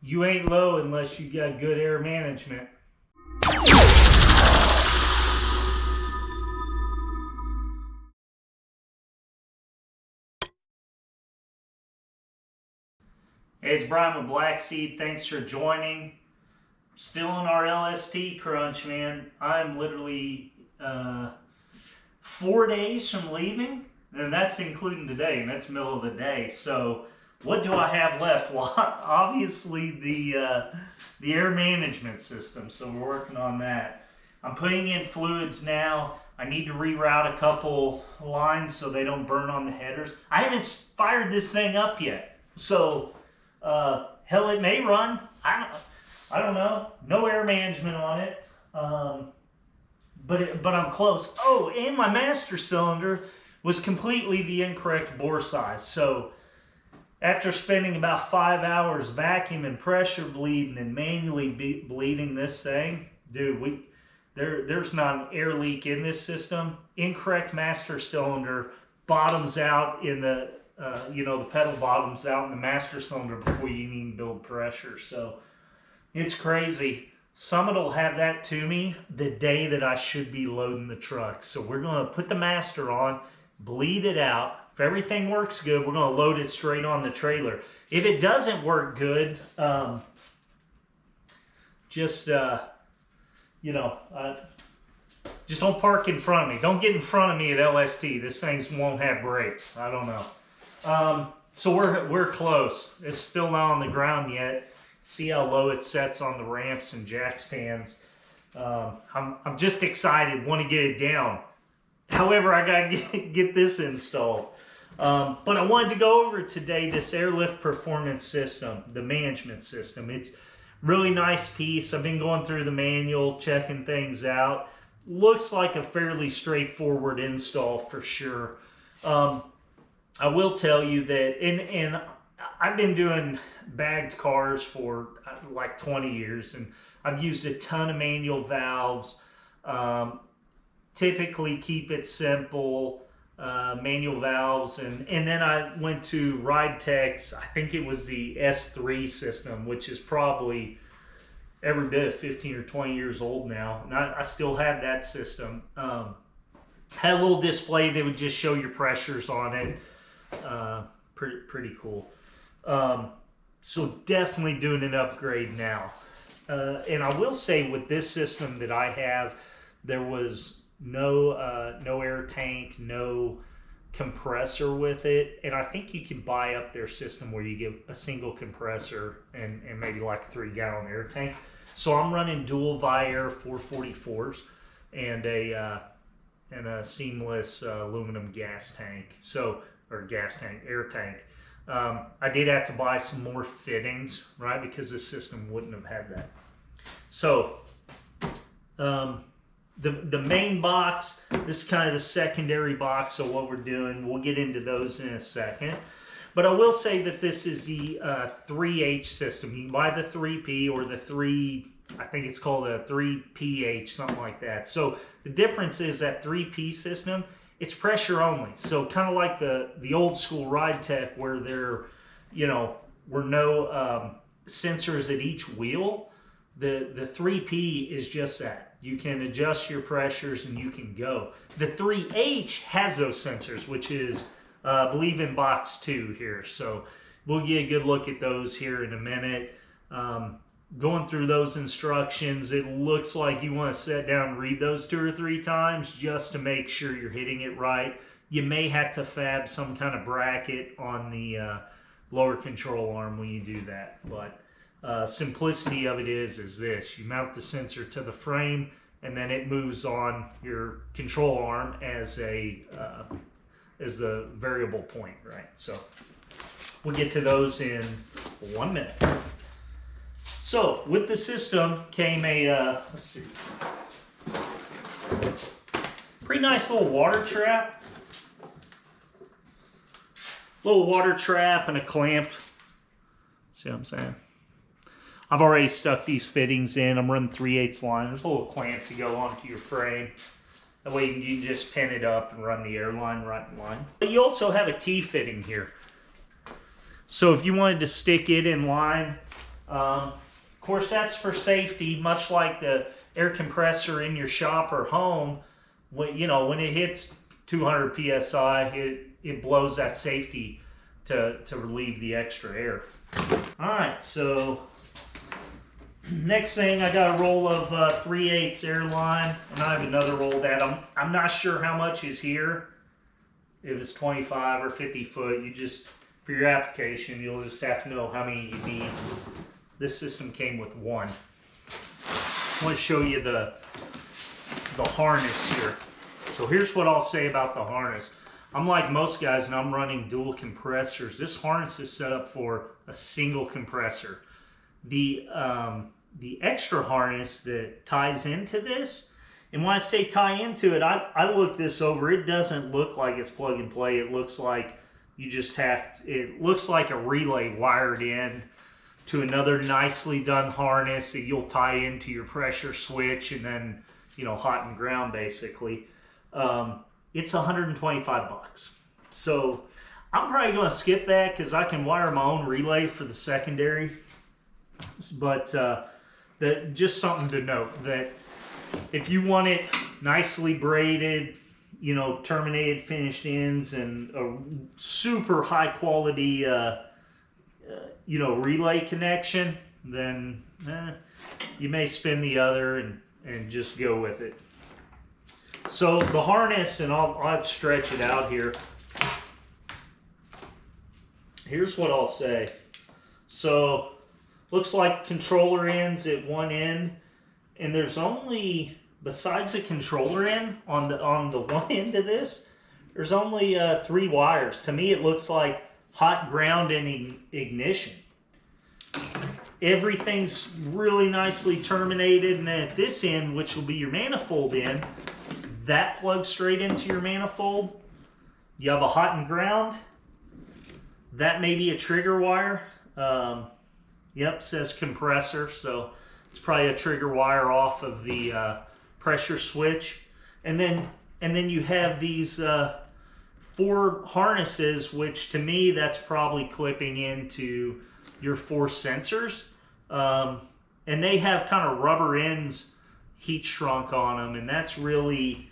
You ain't low unless you got good air management. Hey, it's Brian with Black Seed. Thanks for joining. Still in our LST crunch, man. I'm literally 4 days from leaving, and that's including today, and that's middle of the day. So what do I have left? Well, obviously the air management system, so we're working on that. I'm putting in fluids now. I need to reroute a couple lines so they don't burn on the headers. I haven't fired this thing up yet, so hell, it may run. I don't know. No air management on it, but I'm close. Oh, and my master cylinder was completely the incorrect bore size. So after spending about 5 hours vacuuming, pressure bleeding, and manually bleeding this thing, dude, there's not an air leak in this system. Incorrect master cylinder, bottoms out in the the pedal bottoms out in the master cylinder before you even build pressure. So it's crazy. Summit will have that to me the day that I should be loading the truck. So we're going to put the master on, bleed it out. If everything works good, we're going to load it straight on the trailer. If it doesn't work good, just don't park in front of me. Don't get in front of me at LST. This thing won't have brakes. I don't know. So we're close. It's still not on the ground yet. See how low it sets on the ramps and jack stands. I'm just excited. Want to get it down. However, I gotta get this installed. But I wanted to go over today this Airlift Performance system, the management system. It's really nice piece. I've been going through the manual, checking things out. Looks like a fairly straightforward install for sure. I will tell you that, and I've been doing bagged cars for like 20 years, and I've used a ton of manual valves. Typically keep it simple, manual valves, and then I went to Ride Tech's, I think it was the S3 system, which is probably every bit of 15 or 20 years old now, and I still have that system. Had a little display that would just show your pressures on it. Pretty cool. So definitely doing an upgrade now. And I will say with this system that I have, there was no air tank, no compressor with it. And I think you can buy up their system where you get a single compressor and maybe like a 3-gallon air tank. So I'm running dual Viair 444s and a seamless aluminum gas tank. Air tank. I did have to buy some more fittings, right? Because this system wouldn't have had that. So the main box, this is kind of the secondary box of what we're doing. We'll get into those in a second. But I will say that this is the 3H system. You can buy the 3P or the 3, I think it's called a 3PH, something like that. So the difference is that 3P system, it's pressure only. So kind of like the old school Ride Tech where there, were no sensors at each wheel. The 3P is just that. You can adjust your pressures and you can go. The 3H has those sensors, which is, I believe, in box 2 here. So we'll get a good look at those here in a minute. Going through those instructions, it looks like you want to sit down and read those 2 or 3 times just to make sure you're hitting it right. You may have to fab some kind of bracket on the lower control arm when you do that. But simplicity of it is this. You mount the sensor to the frame, and then it moves on your control arm as the variable point, right? So we'll get to those in 1 minute. So with the system came a, let's see, pretty nice little water trap. Little water trap and a clamp. See what I'm saying? I've already stuck these fittings in. I'm running 3/8 line. There's a little clamp to go onto your frame. That way you can just pin it up and run the air line right in line. But you also have a T-fitting here. So if you wanted to stick it in line, Of course, that's for safety, much like the air compressor in your shop or home. When, you know, when it hits 200 psi, it blows that safety to relieve the extra air. All right, so next thing, I got a roll of 3/8 airline, and I have another roll that I'm not sure how much is here. If it's 25 or 50 foot, you just, for your application, you'll just have to know how many you need. This system came with one. I want to show you the harness here. So here's what I'll say about the harness. I'm like most guys, and I'm running dual compressors. This harness is set up for a single compressor. The extra harness that ties into this, and when I say tie into it, I looked this over. It doesn't look like it's plug and play. It looks like you just have to, it looks like a relay wired in to another nicely done harness that you'll tie into your pressure switch, and then, you know, hot and ground basically. It's 125 bucks. So I'm probably going to skip that because I can wire my own relay for the secondary. But just something to note, that if you want it nicely braided, you know, terminated finished ends, and a super high quality, you know, relay connection, then you may spin the other and just go with it. So the harness, and I'll stretch it out here. Here's what I'll say. So looks like controller ends at one end, and there's only, besides the controller end on the one end of this, there's only 3 wires. To me, it looks like hot ground and ignition. Everything's really nicely terminated, and then at this end, which will be your manifold end, that plugs straight into your manifold. You have a hot and ground. That may be a trigger wire. Yep, says compressor, so it's probably a trigger wire off of the pressure switch. And then you have these 4 harnesses, which to me, that's probably clipping into your 4 sensors. And they have kind of rubber ends heat shrunk on them, and that's really,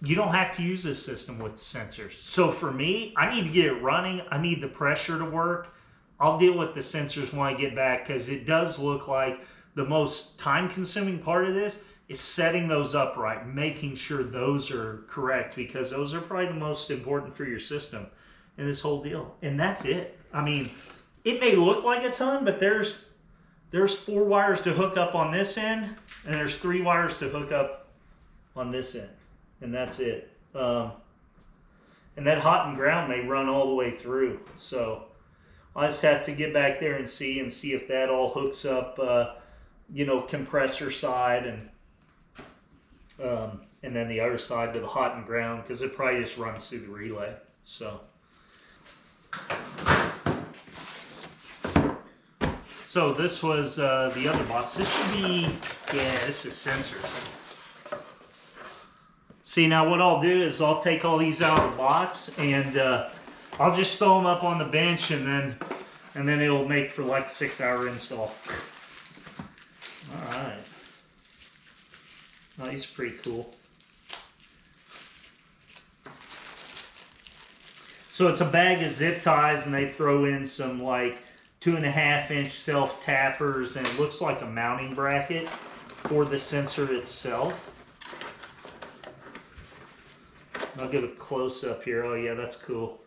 you don't have to use this system with sensors. So for me, I need to get it running. I need the pressure to work. I'll deal with the sensors when I get back, because it does look like the most time-consuming part of this is setting those up right, making sure those are correct, because those are probably the most important for your system in this whole deal. And that's it. I mean, it may look like a ton, but there's 4 wires to hook up on this end, and there's 3 wires to hook up on this end, and that's it. And that hot and ground may run all the way through. So I just have to get back there and see if that all hooks up, you know, compressor side, and then the other side to the hot and ground, because it probably just runs through the relay. So this was the other box. This should be, yeah, this is sensors. See, now what I'll do is I'll take all these out of the box, and I'll just throw them up on the bench, and then it'll make for like a 6-hour install. All right. Oh, these are pretty cool. So it's a bag of zip ties, and they throw in some like 2.5-inch self tappers, and it looks like a mounting bracket for the sensor itself. I'll give a close up here. Oh yeah, that's cool.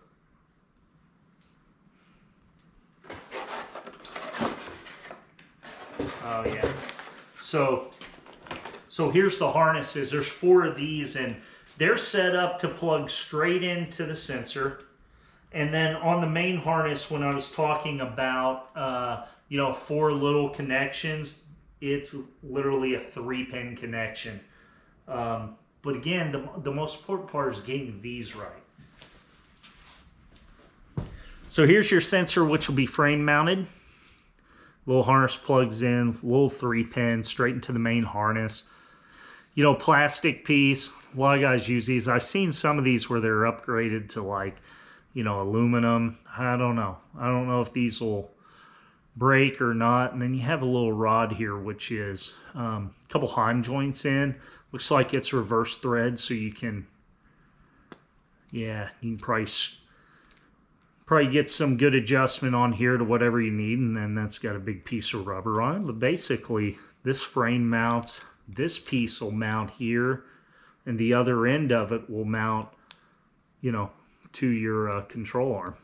Oh yeah. So here's the harnesses. There's 4 of these, and they're set up to plug straight into the sensor. And then on the main harness, when I was talking about, you know, 4 little connections, it's literally a 3-pin connection. But again, the most important part is getting these right. So here's your sensor, which will be frame mounted. Little harness plugs in, little 3-pin straight into the main harness. You know, plastic piece. A lot of guys use these. I've seen some of these where they're upgraded to like, you know, aluminum. I don't know. I don't know if these will break or not. And then you have a little rod here, which is a couple heim joints in. Looks like it's reverse thread, so you can, yeah, you can probably get some good adjustment on here to whatever you need. And then that's got a big piece of rubber on it. But basically, this frame mounts, this piece will mount here, and the other end of it will mount, you know, to your control arm.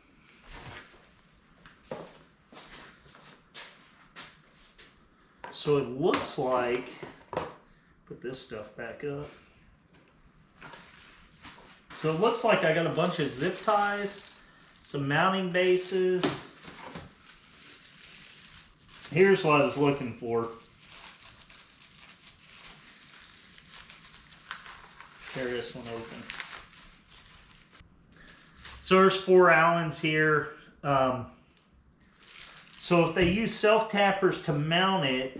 So it looks like, put this stuff back up. So it looks like I got a bunch of zip ties, some mounting bases. Here's what I was looking for. Tear this one open. So there's 4 Allens here. So if they use self-tappers to mount it,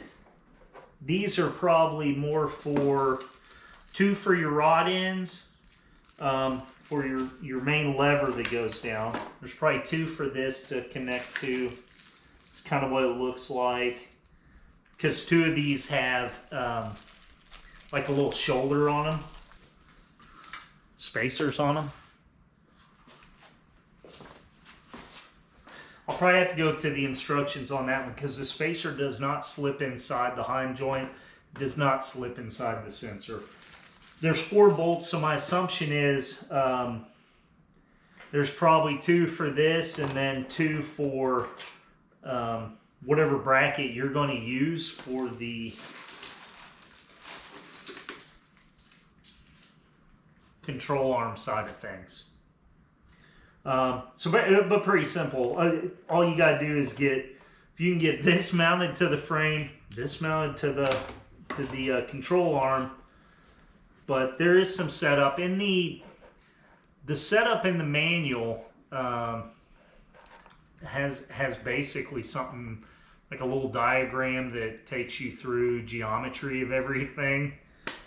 these are probably more for 2 for your rod ends, for your main lever that goes down. There's probably 2 for this to connect to. It's kind of what it looks like. Because 2 of these have like a little shoulder on them. Spacers on them. I'll probably have to go to the instructions on that one because the spacer does not slip inside the heim joint, does not slip inside the sensor. There's 4 bolts, so my assumption is there's probably 2 for this and then 2 for whatever bracket you're going to use for the control arm side of things. But pretty simple. All you gotta do is if you can get this mounted to the frame, this mounted to the control arm. But there is some setup in the setup in the manual. Has basically something like a little diagram that takes you through geometry of everything.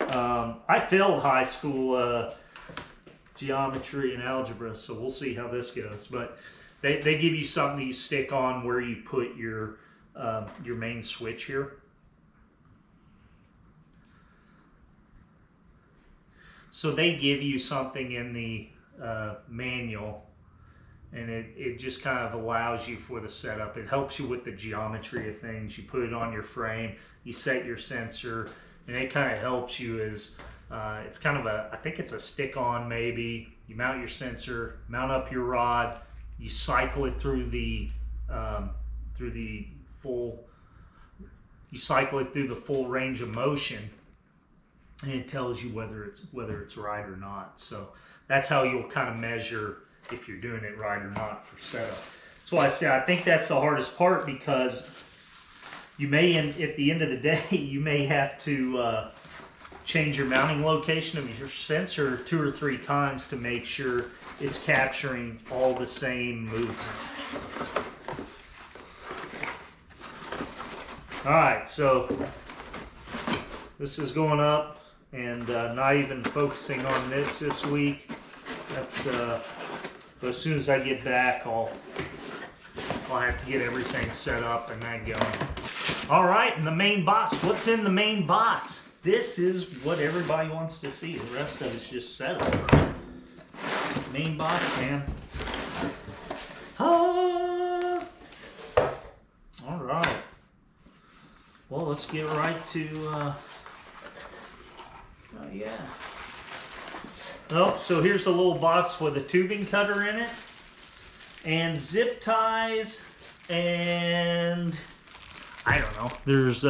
I failed high school geometry and algebra, so we'll see how this goes. But they give you something you stick on where you put your main switch here. So they give you something in the manual, and it just kind of allows you for the setup. It helps you with the geometry of things. You put it on your frame, you set your sensor, and it kind of helps you as it's kind of I think it's a stick-on maybe. You mount your sensor, mount up your rod, you cycle it through the full range of motion, and it tells you whether it's right or not. So that's how you'll kind of measure if you're doing it right or not for setup. That's why I say I think that's the hardest part, because you may, at the end of the day, you may have to change your mounting location of your sensor 2 or 3 times to make sure it's capturing all the same movement. Alright, so this is going up, and not even focusing on this week. That's but as soon as I get back, I'll have to get everything set up and that going. Alright, in the main box. What's in the main box? This is what everybody wants to see. The rest of it's just setup. Main box, man. Alright. Well, let's get right to oh yeah. Oh, so here's a little box with a tubing cutter in it, and zip ties, and I don't know. There's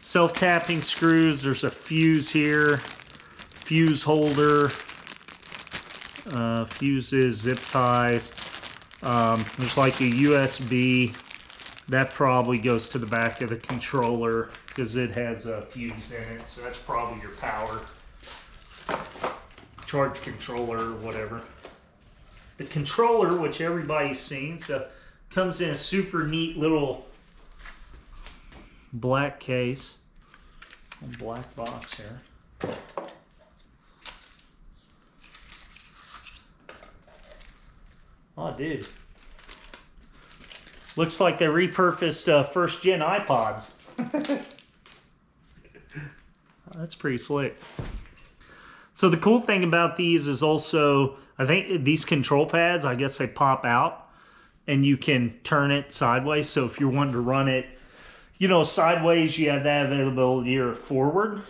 self-tapping screws. There's a fuse here, fuse holder, fuses, zip ties. There's like a USB. That probably goes to the back of the controller because it has a fuse in it. So that's probably your power charge controller or whatever. The controller, which everybody's seen, so comes in a super neat little black case, a black box here. Oh, dude. Looks like they repurposed first gen iPods. That's pretty slick. So the cool thing about these is also, I think these control pads, I guess they pop out and you can turn it sideways. So if you're wanting to run it, you know, sideways, you have that availability, or forward.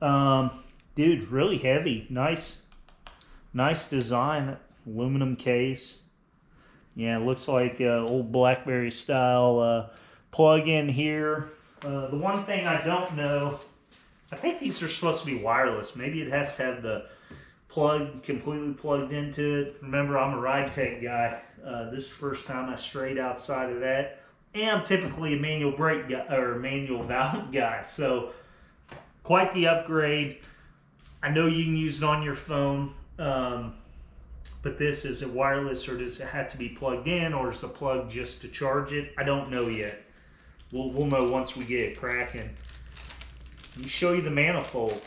Dude, really heavy. Nice design. Aluminum case. Yeah, it looks like old BlackBerry style plug in here. The one thing I don't know, I think these are supposed to be wireless. Maybe it has to have the plug completely plugged into it. Remember, I'm a ride tech guy. This is the first time I strayed outside of that. And I'm typically a manual brake guy, or manual valve guy. So quite the upgrade. I know you can use it on your phone. But this, is it wireless, or does it have to be plugged in, or is the plug just to charge it? I don't know yet. We'll know once we get it cracking. Let me show you the manifold.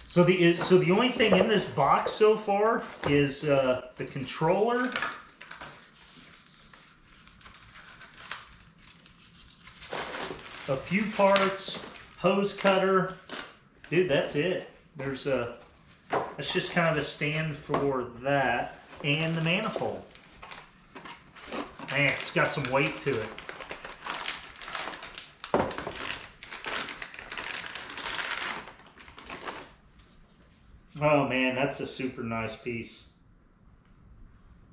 So the only thing in this box so far is the controller, a few parts, hose cutter. Dude, that's it. That's just kind of a stand for that, and the manifold. Man, it's got some weight to it. Oh man, that's a super nice piece.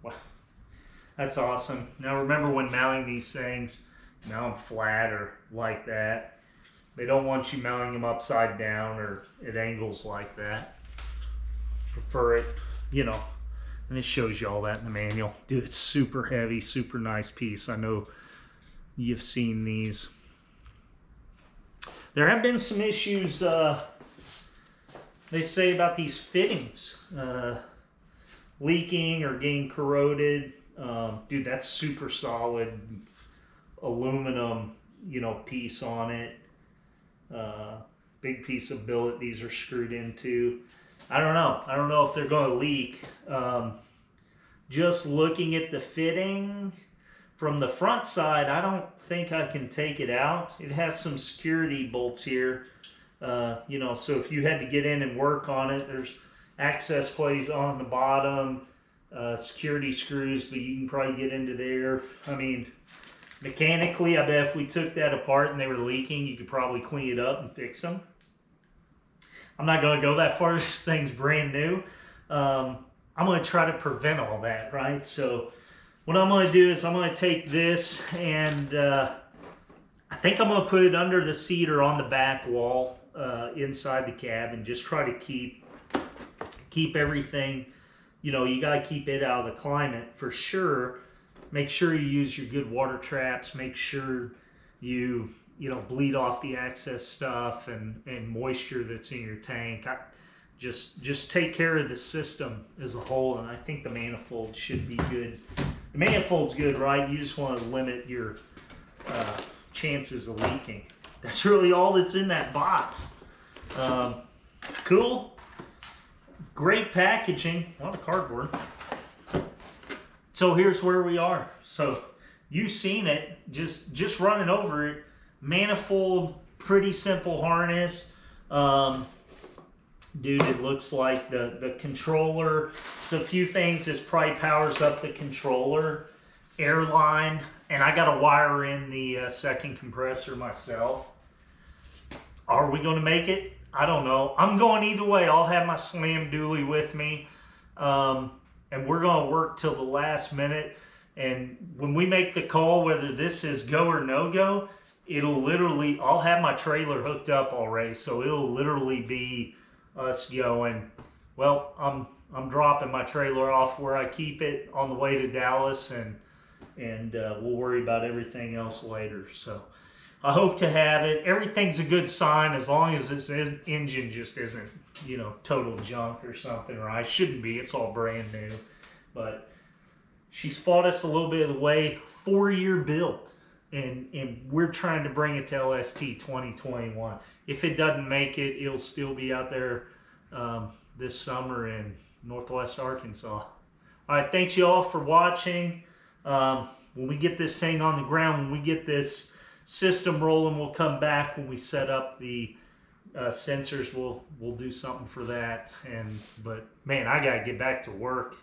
Wow, that's awesome. Now remember, when mounting these things, mount them flat or like that. They don't want you mounting them upside down or at angles like that. Prefer it, you know, and it shows you all that in the manual. Dude, it's super heavy, super nice piece. I know you've seen these. There have been some issues, they say, about these fittings leaking or getting corroded. Dude, that's super solid aluminum, you know, piece on it. Big piece of billet these are screwed into. I don't know if they're going to leak. Just looking at the fitting from the front side, I don't think I can take it out. It has some security bolts here, you know, so if you had to get in and work on it, there's access plates on the bottom, security screws, but you can probably get into there. I mean, mechanically, I bet if we took that apart and they were leaking, you could probably clean it up and fix them. I'm not going to go that far. This thing's brand new. I'm going to try to prevent all that, right? So what I'm going to do is I'm going to take this and I think I'm going to put it under the seat or on the back wall inside the cab, and just try to keep everything, you know, you got to keep it out of the climate for sure. Make sure you use your good water traps. Make sure you know, bleed off the excess stuff and moisture that's in your tank. Just take care of the system as a whole, and I think the manifold should be good. The manifold's good, right? You just want to limit your chances of leaking. That's really all that's in that box. Cool. Great packaging. A lot of cardboard. So here's where we are. So you've seen it, just running over it. Manifold, pretty simple harness. Dude, it looks like the controller. So a few things. This probably powers up the controller. Airline, and I got to wire in the second compressor myself. Are we going to make it? I don't know. I'm going either way. I'll have my slam dually with me. And we're going to work till the last minute. And when we make the call, whether this is go or no go, it'll literally, I'll have my trailer hooked up already. So it'll literally be us going, well, I'm dropping my trailer off where I keep it on the way to Dallas, and we'll worry about everything else later. So I hope to have it. Everything's a good sign as long as this engine just isn't, you know, total junk or something, or I shouldn't be. It's all brand new. But she's fought us a little bit of the way. 4-year build, and we're trying to bring it to LST 2021. If it doesn't make it, it'll still be out there this summer in Northwest Arkansas. All right, thanks you all for watching. when we get this thing on the ground, when we get this system rolling, we'll come back when we set up the sensors. We'll do something for that. But man, I gotta get back to work.